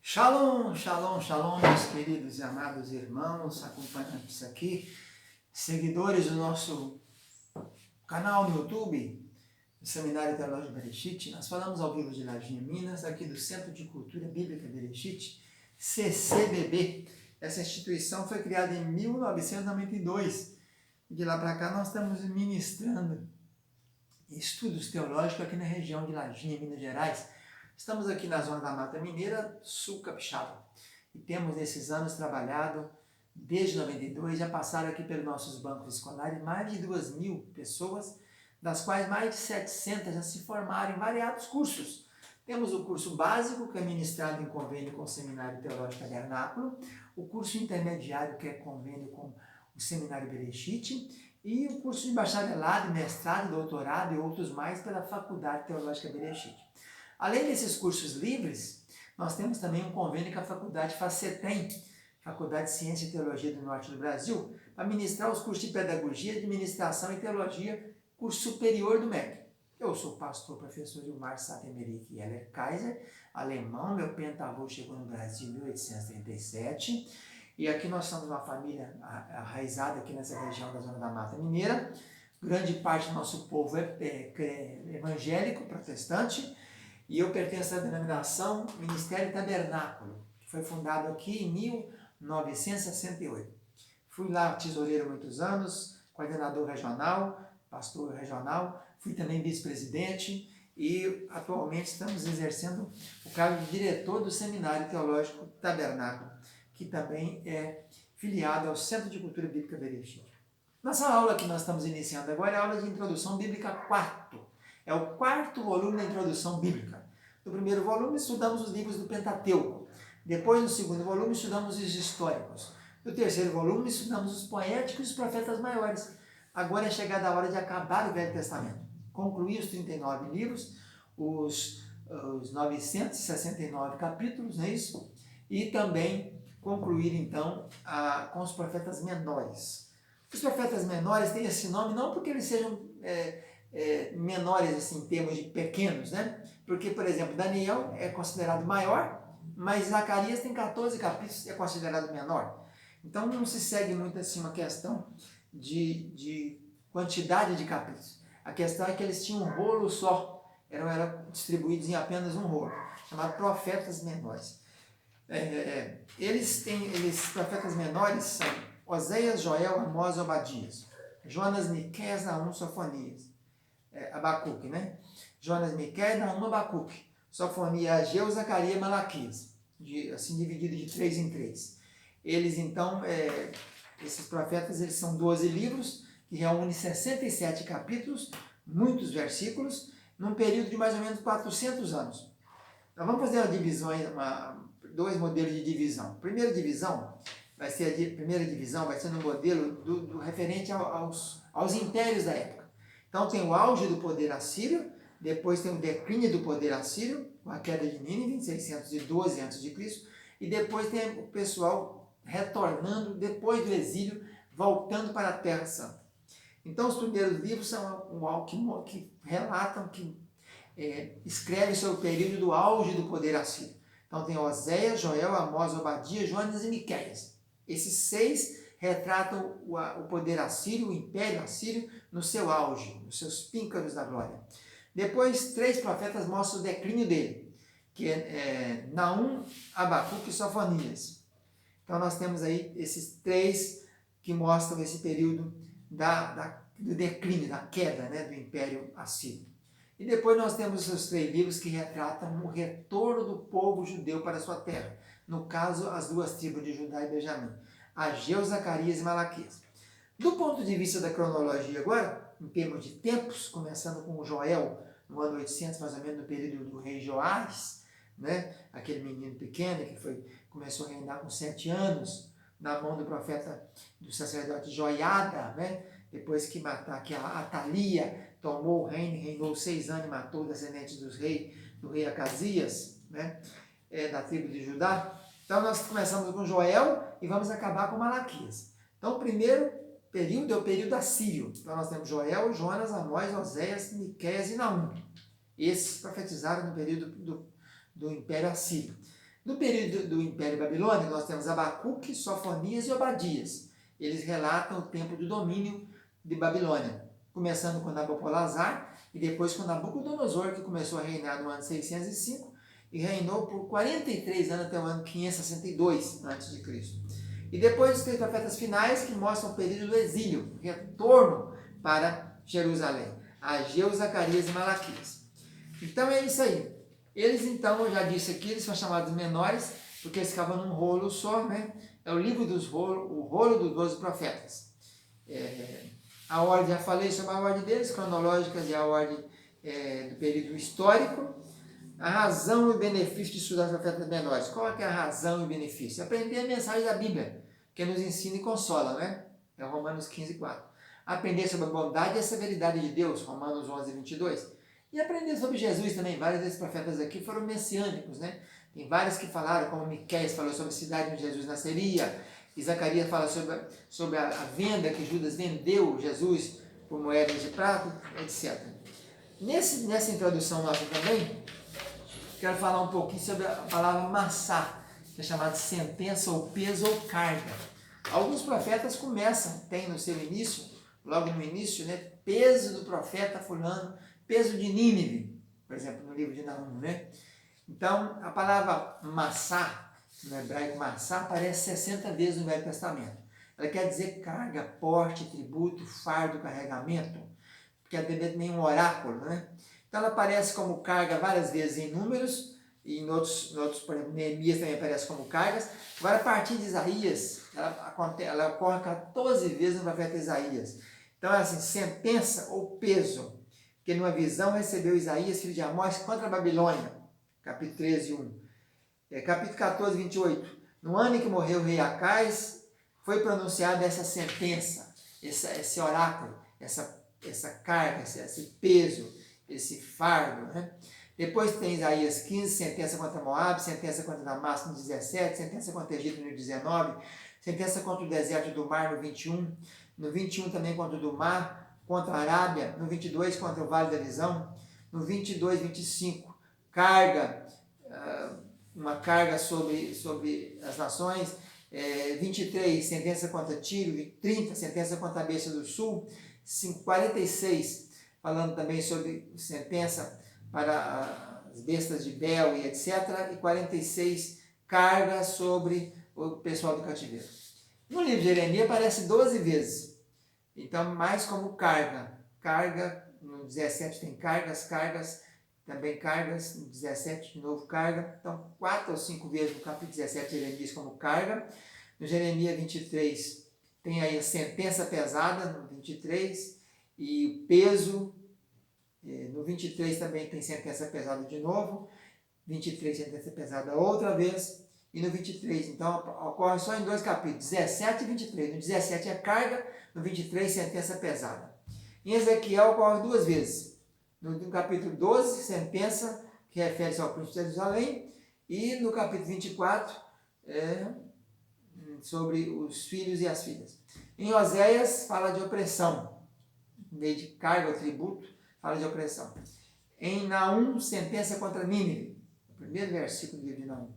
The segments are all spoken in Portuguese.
Shalom, shalom, shalom, meus queridos e amados irmãos, acompanhantes aqui, seguidores do nosso canal no YouTube, do Seminário Teológico Bereshit. Nós falamos ao vivo de Lajinha, Minas, aqui do Centro de Cultura Bíblica Bereshit, CCBB. Essa instituição foi criada em 1992. De lá para cá nós estamos ministrando estudos teológicos aqui na região de Lajinha, Minas Gerais. Estamos aqui na zona da Mata Mineira, sul capixaba, e temos nesses anos trabalhado, desde 92, já passaram aqui pelos nossos bancos escolares mais de 2.000 pessoas, das quais mais de 700 já se formaram em variados cursos. Temos o curso básico, que é ministrado em convênio com o Seminário Teológico Tabernáculo, o curso intermediário, que é convênio com o Seminário Bereshit, e o curso de bacharelado, mestrado, doutorado e outros mais pela Faculdade Teológica Bereshit. Além desses cursos livres, nós temos também um convênio com a Faculdade FACETEM, Faculdade de Ciência e Teologia do Norte do Brasil, para ministrar os cursos de Pedagogia, Administração e Teologia, curso superior do MEC. Eu sou pastor, professor Ilmar Satemeric Heller Kaiser, alemão, meu pentavô chegou no Brasil em 1837, e aqui nós somos uma família arraizada aqui nessa região da Zona da Mata Mineira. Grande parte do nosso povo é evangélico, protestante, e eu pertenço à denominação Ministério Tabernáculo, que foi fundado aqui em 1968. Fui lá tesoureiro há muitos anos, coordenador regional, pastor regional, fui também vice-presidente e atualmente estamos exercendo o cargo de diretor do Seminário Teológico Tabernáculo, que também é filiado ao Centro de Cultura Bíblica Bereshit. Nossa aula que nós estamos iniciando agora é a aula de Introdução Bíblica 4. É o quarto volume da Introdução Bíblica. No primeiro volume estudamos os livros do Pentateuco. Depois, no segundo volume, estudamos os históricos. No terceiro volume, estudamos os poéticos e os profetas maiores. Agora é chegada a hora de acabar o Velho Testamento. Concluir os 39 livros, os 969 capítulos, não é isso? E também concluir, então, com os profetas menores. Os profetas menores têm esse nome não porque eles sejam menores assim, em termos de pequenos, né? Porque, por exemplo, Daniel é considerado maior, mas Zacarias tem 14 capítulos e é considerado menor. Então não se segue muito assim uma questão de quantidade de capítulos. A questão é que eles tinham um rolo só, eram distribuídos em apenas um rolo, chamado profetas menores. Eles profetas menores são Oséias, Joel, Amós, Obadias, Jonas, Miqueias, Naum, Sofonias, Abacuque, né? Jonas, Miqueias, Naum, Abacuque, Sofonias, Ageu, Zacarias, Malaquias, assim dividido de 3 em 3. Eles então, esses profetas, eles são 12 livros, que reúnem 67 capítulos, muitos versículos, num período de mais ou menos 400 anos. Então vamos fazer dois modelos de divisão. Primeira divisão vai ser no modelo do referente aos impérios da época. Então tem o auge do poder assírio, depois tem o declínio do poder assírio, com a queda de Nínive em 612 a.C., e depois tem o pessoal retornando, depois do exílio, voltando para a Terra Santa. Então os primeiros livros são algo que relatam, que escrevem sobre o período do auge do poder assírio. Então tem Oséias, Joel, Amós, Obadias, Jonas e Miqueias. Esses 6 retratam o poder assírio, o império assírio, no seu auge, nos seus píncaros da glória. Depois, 3 profetas mostram o declínio dele, que é Naum, Abacuque e Sofonias. Então nós temos aí esses 3 que mostram esse período do declínio, da queda, né, do império assírio. E depois nós temos os 3 livros que retratam o retorno do povo judeu para a sua terra. No caso, as 2 tribos de Judá e Benjamim, Ageu, Zacarias e Malaquias. Do ponto de vista da cronologia agora, em termos de tempos, começando com Joel, no ano 800, mais ou menos no período do rei Joás, né? Aquele menino pequeno que começou a reinar com 7 anos, na mão do profeta, do sacerdote Joiada, né? Depois que a Atalia tomou o reino, reinou 6 anos e matou os descendentes do rei Acasias, né? Da tribo de Judá. Então nós começamos com Joel e vamos acabar com Malaquias. Então o primeiro período é o período assírio. Então nós temos Joel, Jonas, Amós, Oséias, Miqueias e Naum. Esses profetizaram no período do Império Assírio. No período do Império Babilônico, nós temos Abacuque, Sofonias e Obadias. Eles relatam o tempo do domínio de Babilônia, começando com Nabopolassar e depois com Nabucodonosor, que começou a reinar no ano 605 e reinou por 43 anos até o ano 562 a.C. E depois os 3 profetas finais que mostram o período do exílio, retorno para Jerusalém, Ageu, Zacarias e Malaquias. Então é isso aí. Eles então, eu já disse aqui, eles são chamados menores, porque eles ficavam num rolo só, né? É o livro dos rolos, o rolo dos 12 profetas. A ordem, já falei sobre a ordem deles, cronológicas e a ordem do período histórico. A razão e o benefício de estudar os profetas menores. Qual é a razão e o benefício? Aprender a mensagem da Bíblia, que nos ensina e consola, né? É Romanos 15:4. Aprender sobre a bondade e a severidade de Deus, Romanos 11:22. E aprender sobre Jesus também. Vários desses profetas aqui foram messiânicos, né? Tem vários que falaram, como Miqueias falou sobre a cidade onde Jesus nasceria, e Zacarias fala sobre a venda que Judas vendeu Jesus por moedas de prata, etc. Nessa introdução nossa também, quero falar um pouquinho sobre a palavra massá, que é chamada de sentença ou peso ou carga. Alguns profetas tem no seu início, logo no início, né, peso do profeta fulano, peso de Nínive, por exemplo, no livro de Naum, né? Então, a palavra massá, no hebraico massá, aparece 60 vezes no Velho Testamento. Ela quer dizer carga, porte, tributo, fardo, carregamento, quer dizer também um oráculo, né? Então ela aparece como carga várias vezes em Números, e em outros por exemplo, Neemias também aparece como cargas. Agora, a partir de Isaías, ela ocorre 14 vezes no profeta Isaías. Então é assim, sentença ou peso, que numa visão recebeu Isaías, filho de Amós, contra a Babilônia, capítulo 13, 1. Capítulo 14, 28. No ano em que morreu o rei Acais, foi pronunciada essa sentença, esse oráculo, essa carga, esse peso, esse fardo, né? Depois tem Isaías 15, sentença contra Moab, sentença contra Damasco no 17, sentença contra Egito no 19, sentença contra o deserto do mar no 21, no 21 também contra o do mar, contra a Arábia, no 22 contra o Vale da Visão, no 22, 25, carga, uma carga sobre as nações, 23, sentença contra Tiro, 30, sentença contra a besta do sul, 46, falando também sobre sentença para as bestas de Bel e etc. E 46, carga sobre o pessoal do cativeiro. No livro de Jeremias aparece 12 vezes. Então, mais como carga. Carga, no 17 tem cargas, também cargas, no 17 de novo carga. Então, 4 ou 5 vezes no capítulo 17 de Jeremias como carga. No Jeremias 23 tem aí a sentença pesada, no 23, e peso. No 23 também tem sentença pesada de novo, 23 sentença pesada outra vez, e no 23, então ocorre só em 2 capítulos, 17 e 23. No 17 é carga, no 23 sentença pesada. Em Ezequiel ocorre 2 vezes, no capítulo 12, sentença, que refere-se ao príncipe de Jerusalém, e no capítulo 24, sobre os filhos e as filhas. Em Oséias fala de opressão, em vez de carga ou tributo, fala de opressão. Em Naum, sentença contra Nínive, o primeiro versículo do livro de Naum.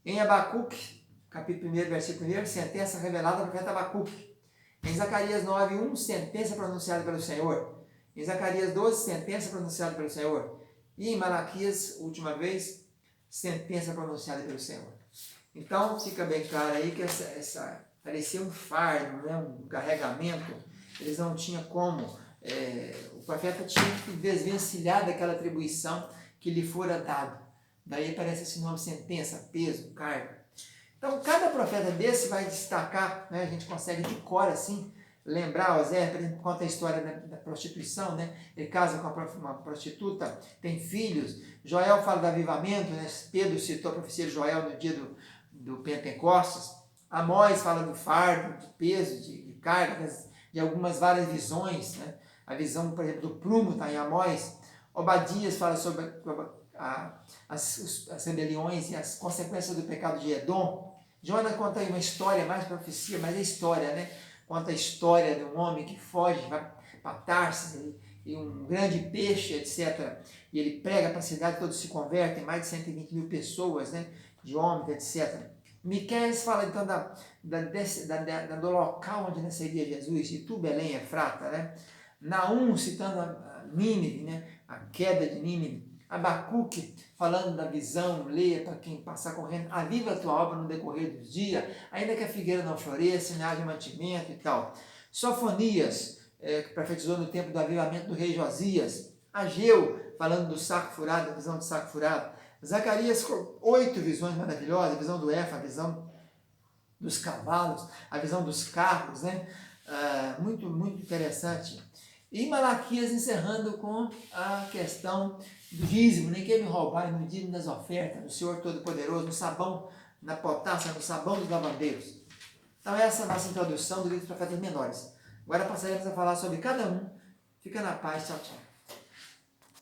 Em Abacuque, capítulo 1, versículo 1, sentença revelada ao profeta Abacuque. Em Zacarias 9:1, sentença pronunciada pelo Senhor. Em Zacarias 12, sentença pronunciada pelo Senhor. E em Malaquias, última vez, sentença pronunciada pelo Senhor. Então, fica bem claro aí que parecia um fardo, né? Um carregamento. Eles não tinham como. O profeta tinha que desvencilhar daquela atribuição que lhe fora dado. Daí aparece esse nome, sentença, peso, carga. Então, cada profeta desse vai destacar, né? A gente consegue de cor assim, lembrar, Osés, por exemplo, conta a história da prostituição, né? Ele casa com uma prostituta, tem filhos. Joel fala do avivamento, né? Pedro citou a profecia de Joel no dia do Pentecostes. Amós fala do fardo, de peso, de carga, de algumas várias visões, né? A visão, por exemplo, do prumo está em Amós. Obadias fala sobre as rebeliões e as consequências do pecado de Edom. Jonas conta aí uma história, mais profecia, mas é história, né? Conta a história de um homem que foge, vai para Tarsis, e um grande peixe, etc. E ele prega para a cidade, todos se convertem, mais de 120 mil pessoas, né? de ômega, etc. Miqueias fala então do local onde nasceria Jesus, e tu, Belém, Efrata, né? Naum citando a Nínive, né? A queda de Nínive. Abacuque falando da visão, leia para quem passar correndo, aviva a tua obra no decorrer dos dias, ainda que a figueira não floresça, não haja mantimento e tal. Sofonias, que profetizou no tempo do avivamento do rei Josias. Ageu, falando do saco furado, a visão do saco furado. Zacarias, 8 visões maravilhosas, a visão do Éfa, a visão dos cavalos, a visão dos carros, né? Muito, muito interessante. E Malaquias encerrando com a questão do dízimo, nem quer me roubar no dízimo das ofertas, do Senhor Todo-Poderoso, no sabão, na potássia, no sabão dos lavandeiros. Então essa é a nossa introdução do livro dos profetas menores. Agora passaremos a falar sobre cada um. Fica na paz, tchau, tchau.